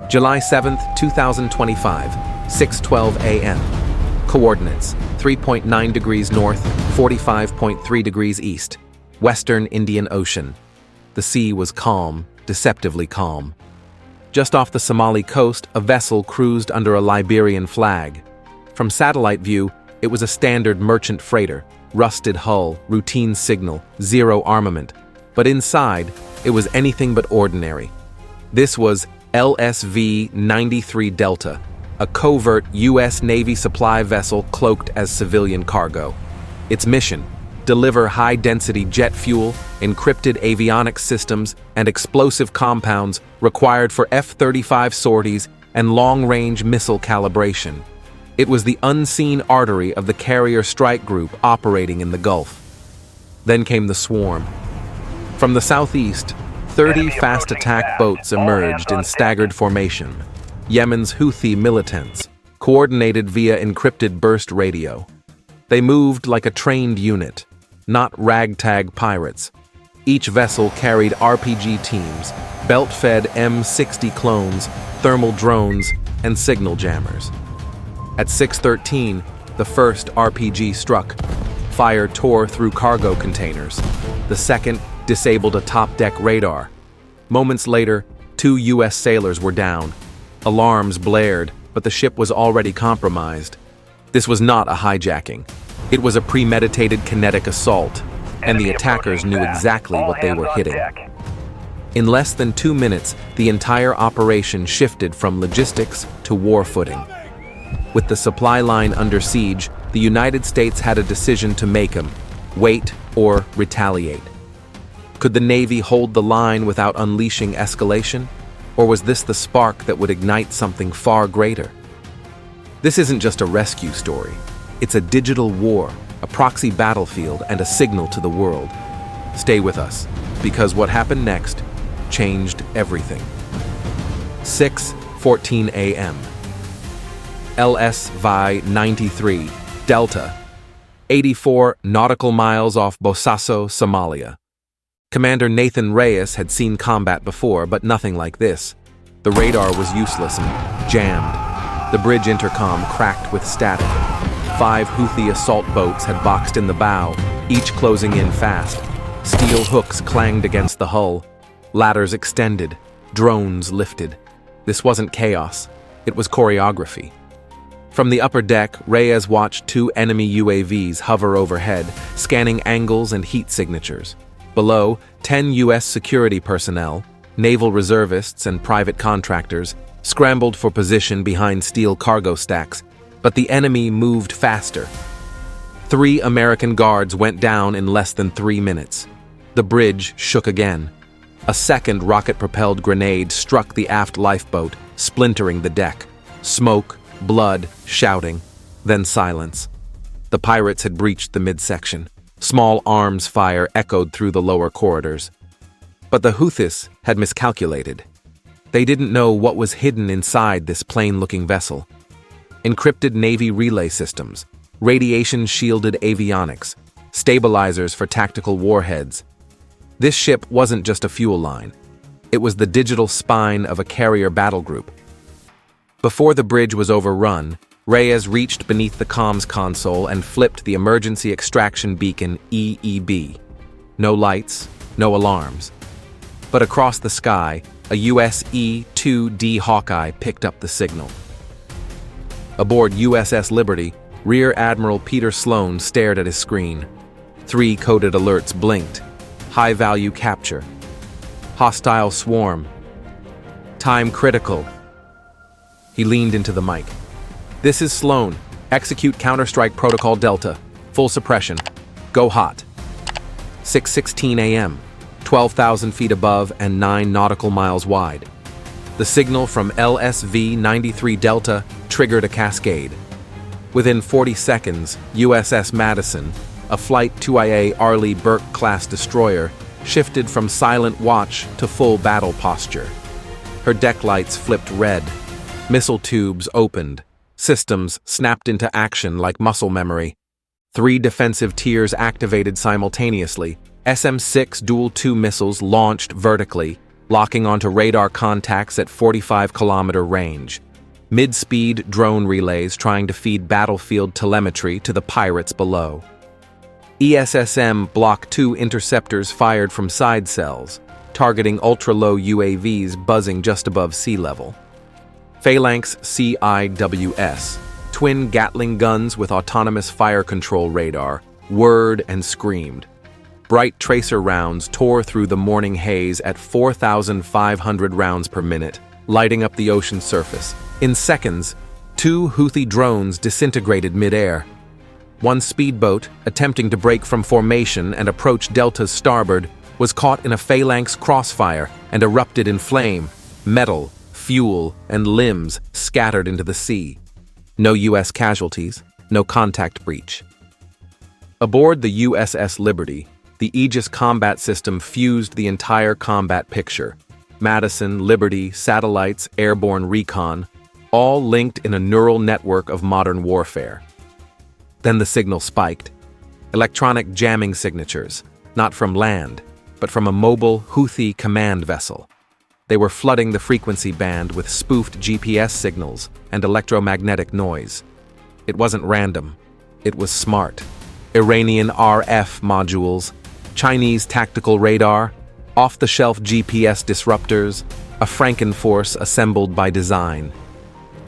July 7th, 2025, 6:12 a.m. Coordinates: 3.9 degrees north, 45.3 degrees east, Western Indian Ocean. The sea was calm, deceptively calm. Just off the Somali coast, a vessel cruised under a Liberian flag. From satellite view, it was a standard merchant freighter, rusted hull, routine signal, zero armament. But inside, it was anything but ordinary. This was LSV-93 Delta, a covert U.S. Navy supply vessel cloaked as civilian cargo. Its mission: deliver high-density jet fuel, encrypted avionics systems, and explosive compounds required for F-35 sorties and long-range missile calibration. It was the unseen artery of the carrier strike group operating in the Gulf. Then came the swarm. From the southeast, 30 fast attack boats emerged in staggered formation. Yemen's Houthi militants, coordinated via encrypted burst radio. They moved like a trained unit, not ragtag pirates. Each vessel carried RPG teams, belt-fed M60 clones, thermal drones, and signal jammers. At 6:13, the first RPG struck. Fire tore through cargo containers. The second disabled a top-deck radar. Moments later, 2 U.S. sailors were down. Alarms blared, but the ship was already compromised. This was not a hijacking. It was a premeditated kinetic assault, and the attackers knew exactly what they were hitting. In less than 2 minutes, the entire operation shifted from logistics to war footing. With the supply line under siege, the United States had a decision to make: wait or retaliate. Could the Navy hold the line without unleashing escalation? Or was this the spark that would ignite something far greater? This isn't just a rescue story. It's a digital war, a proxy battlefield, and a signal to the world. Stay with us, because what happened next changed everything. 6:14 a.m. LSV-93 Delta, 84 nautical miles off Bosaso, Somalia. Commander Nathan Reyes had seen combat before, but nothing like this. The radar was useless and jammed. The bridge intercom cracked with static. 5 Houthi assault boats had boxed in the bow, each closing in fast. Steel hooks clanged against the hull. Ladders extended. Drones lifted. This wasn't chaos. It was choreography. From the upper deck, Reyes watched 2 enemy UAVs hover overhead, scanning angles and heat signatures. Below, 10 U.S. security personnel, naval reservists and private contractors, scrambled for position behind steel cargo stacks, but the enemy moved faster. 3 American guards went down in less than 3 minutes. The bridge shook again. A second rocket-propelled grenade struck the aft lifeboat, splintering the deck. Smoke, blood, shouting, then silence. The pirates had breached the midsection. Small arms fire echoed through the lower corridors. But the Houthis had miscalculated. They didn't know what was hidden inside this plain-looking vessel. Encrypted Navy relay systems, radiation-shielded avionics, stabilizers for tactical warheads. This ship wasn't just a fuel line. It was the digital spine of a carrier battle group. Before the bridge was overrun, Reyes reached beneath the comms console and flipped the emergency extraction beacon EEB. No lights, no alarms. But across the sky, a US E-2D Hawkeye picked up the signal. Aboard USS Liberty, Rear Admiral Peter Sloan stared at his screen. 3 coded alerts blinked. High-value capture. Hostile swarm. Time critical. He leaned into the mic. "This is Sloan. Execute Counter-Strike Protocol Delta. Full suppression. Go hot." 6:16 a.m., 12,000 feet above and 9 nautical miles wide. The signal from LSV-93 Delta triggered a cascade. Within 40 seconds, USS Madison, a Flight 2IA Arleigh Burke-class destroyer, shifted from silent watch to full battle posture. Her deck lights flipped red. Missile tubes opened. Systems snapped into action like muscle memory. 3 defensive tiers activated simultaneously. SM-6 Dual-2 missiles launched vertically. locking onto radar contacts at 45-kilometer range. Mid-speed drone relays trying to feed battlefield telemetry to the pirates below. ESSM Block 2 interceptors fired from side cells, targeting ultra-low UAVs buzzing just above sea level. Phalanx CIWS, twin Gatling guns with autonomous fire control radar, whirred and screamed. Bright tracer rounds tore through the morning haze at 4,500 rounds per minute, lighting up the ocean surface. In seconds, 2 Houthi drones disintegrated mid-air. One speedboat, attempting to break from formation and approach Delta's starboard, was caught in a phalanx crossfire and erupted in flame. Metal, fuel, and limbs scattered into the sea. No U.S. casualties, no contact breach. Aboard the USS Liberty, the Aegis combat system fused the entire combat picture. Madison, Liberty, satellites, airborne recon, all linked in a neural network of modern warfare. Then the signal spiked. Electronic jamming signatures, not from land, but from a mobile Houthi command vessel. They were flooding the frequency band with spoofed GPS signals and electromagnetic noise. It wasn't random. It was smart. Iranian RF modules, Chinese tactical radar, off-the-shelf GPS disruptors, a Frankenforce assembled by design.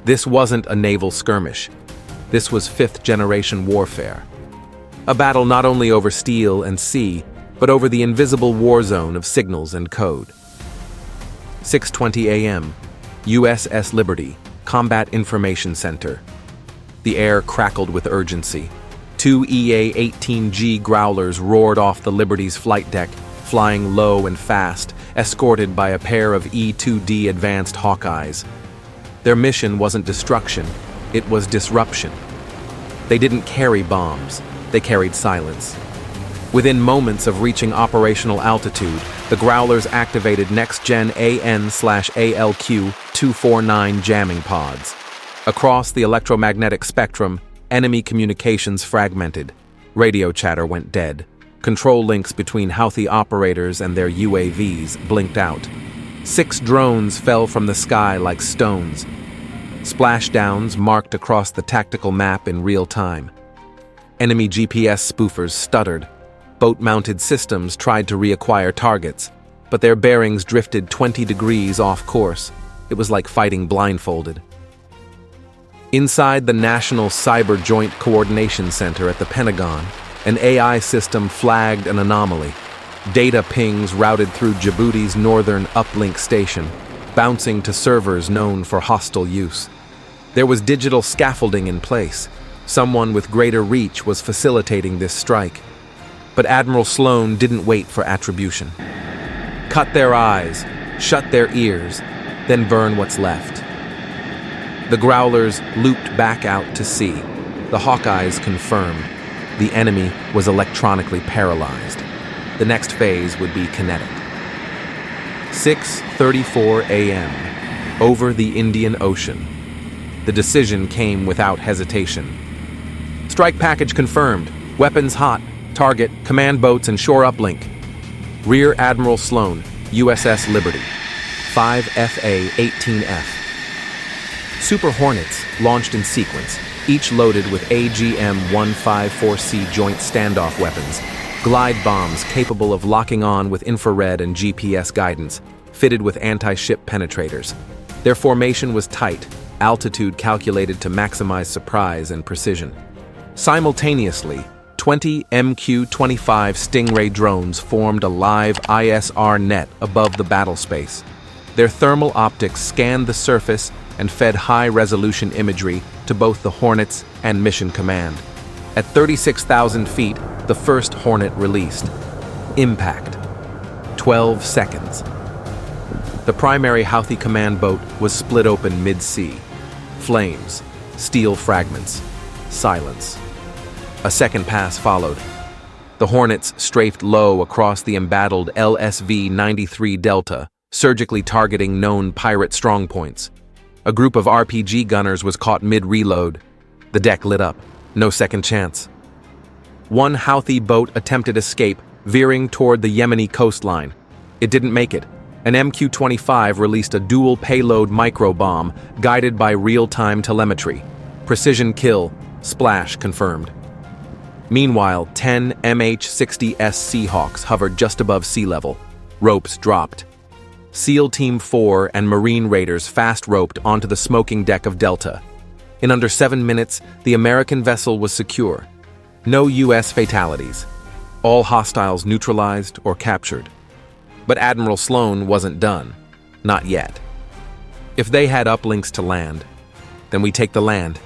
This wasn't a naval skirmish. This was fifth-generation warfare. A battle not only over steel and sea, but over the invisible war zone of signals and code. 6:20 a.m., USS Liberty, Combat Information Center. The air crackled with urgency. 2 EA-18G Growlers roared off the Liberty's flight deck, flying low and fast, escorted by a pair of E-2D Advanced Hawkeyes. Their mission wasn't destruction, it was disruption. They didn't carry bombs, they carried silence. Within moments of reaching operational altitude, the Growlers activated next-gen AN/ALQ-249 jamming pods. Across the electromagnetic spectrum, enemy communications fragmented. Radio chatter went dead. Control links between Houthi operators and their UAVs blinked out. 6 drones fell from the sky like stones. Splashdowns marked across the tactical map in real time. Enemy GPS spoofers stuttered. Boat-mounted systems tried to reacquire targets, but their bearings drifted 20 degrees off course. It was like fighting blindfolded. Inside the National Cyber Joint Coordination Center at the Pentagon, an AI system flagged an anomaly. Data pings routed through Djibouti's northern uplink station, bouncing to servers known for hostile use. There was digital scaffolding in place. Someone with greater reach was facilitating this strike. But Admiral Sloan didn't wait for attribution. Cut their eyes, shut their ears, then burn what's left. The Growlers looped back out to sea. The Hawkeyes confirmed. The enemy was electronically paralyzed. The next phase would be kinetic. 6:34 a.m. Over the Indian Ocean. The decision came without hesitation. Strike package confirmed. Weapons hot. Target, command boats and shore uplink. Rear Admiral Sloan, USS Liberty. 5FA-18F. Super Hornets launched in sequence, each loaded with AGM-154C joint standoff weapons, glide bombs capable of locking on with infrared and GPS guidance, fitted with anti-ship penetrators. Their formation was tight, altitude calculated to maximize surprise and precision. Simultaneously, 20 MQ-25 Stingray drones formed a live ISR net above the battle space. Their thermal optics scanned the surface and fed high-resolution imagery to both the Hornets and Mission Command. At 36,000 feet, the first Hornet released. Impact. 12 seconds. The primary Houthi command boat was split open mid-sea. Flames, steel fragments, silence. A second pass followed. The Hornets strafed low across the embattled LSV-93 Delta, surgically targeting known pirate strongpoints. A group of RPG gunners was caught mid-reload. The deck lit up. No second chance. One Houthi boat attempted escape, veering toward the Yemeni coastline. It didn't make it. An MQ-25 released a dual-payload microbomb guided by real-time telemetry. Precision kill, splash confirmed. Meanwhile, 10 MH-60S Seahawks hovered just above sea level. Ropes dropped. SEAL Team 4 and Marine Raiders fast-roped onto the smoking deck of Delta. In under 7 minutes, the American vessel was secure. No U.S. fatalities. All hostiles neutralized or captured. But Admiral Sloan wasn't done. Not yet. If they had uplinks to land, then we take the land.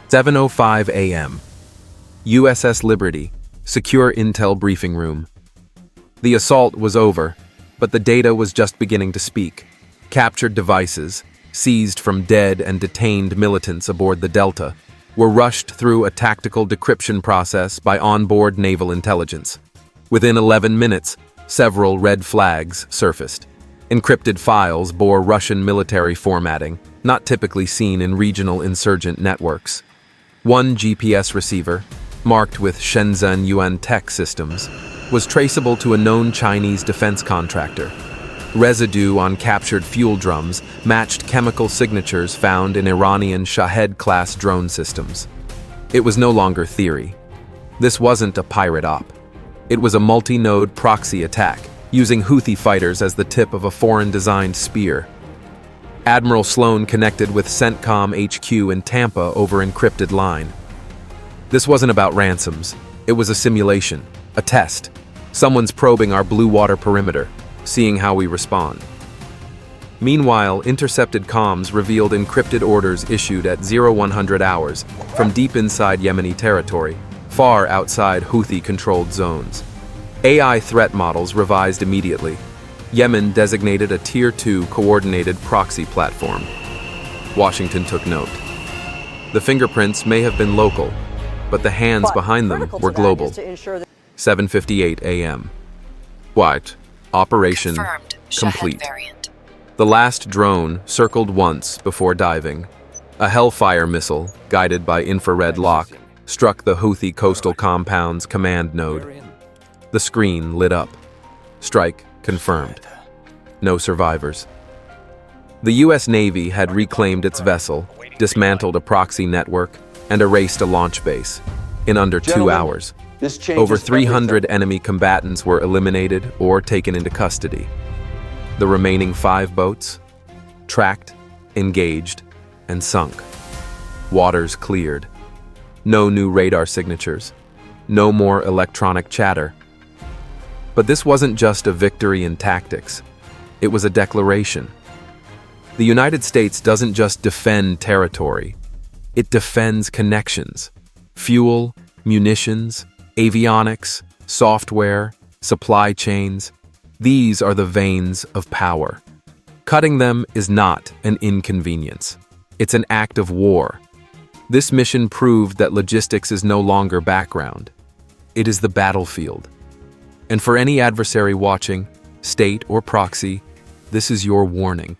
7:05 a.m. USS Liberty, secure intel briefing room. The assault was over, but the data was just beginning to speak. Captured devices, seized from dead and detained militants aboard the Delta, were rushed through a tactical decryption process by onboard naval intelligence. Within 11 minutes, several red flags surfaced. Encrypted files bore Russian military formatting, not typically seen in regional insurgent networks. One GPS receiver, marked with Shenzhen Yuan Tech Systems, was traceable to a known Chinese defense contractor. Residue on captured fuel drums matched chemical signatures found in Iranian Shahed-class drone systems. It was no longer theory. This wasn't a pirate op. It was a multi-node proxy attack, using Houthi fighters as the tip of a foreign-designed spear. Admiral Sloan connected with CENTCOM HQ in Tampa over encrypted line. This wasn't about ransoms. It was a simulation, a test. Someone's probing our blue water perimeter, seeing how we respond. Meanwhile, intercepted comms revealed encrypted orders issued at 0100 hours from deep inside Yemeni territory, far outside Houthi-controlled zones. AI threat models revised immediately. Yemen designated a Tier 2 coordinated proxy platform. Washington took note. The fingerprints may have been local, but the hands behind them were global. 7:58 a.m. White. Operation complete. The last drone circled once before diving. A Hellfire missile, guided by infrared lock, struck the Houthi coastal compound's command node. The screen lit up. Strike confirmed. No survivors. The U.S. Navy had reclaimed its vessel, dismantled a proxy network, and erased a launch base. In under 2 hours, over 300 enemy combatants were eliminated or taken into custody. The remaining 5 boats, tracked, engaged, and sunk. Waters cleared. No new radar signatures. No more electronic chatter. But this wasn't just a victory in tactics. It was a declaration. The United States doesn't just defend territory. It defends connections. Fuel, munitions, avionics, software, supply chains. These are the veins of power. Cutting them is not an inconvenience. It's an act of war. This mission proved that logistics is no longer background. It is the battlefield. And for any adversary watching, state or proxy, this is your warning.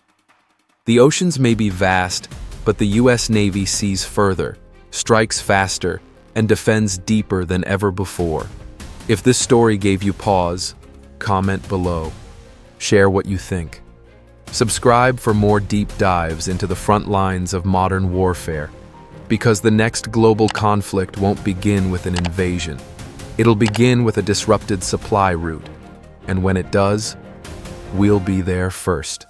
The oceans may be vast, but the U.S. Navy sees further, strikes faster, and defends deeper than ever before. If this story gave you pause, comment below. Share what you think. Subscribe for more deep dives into the front lines of modern warfare, because the next global conflict won't begin with an invasion. It'll begin with a disrupted supply route, and when it does, we'll be there first.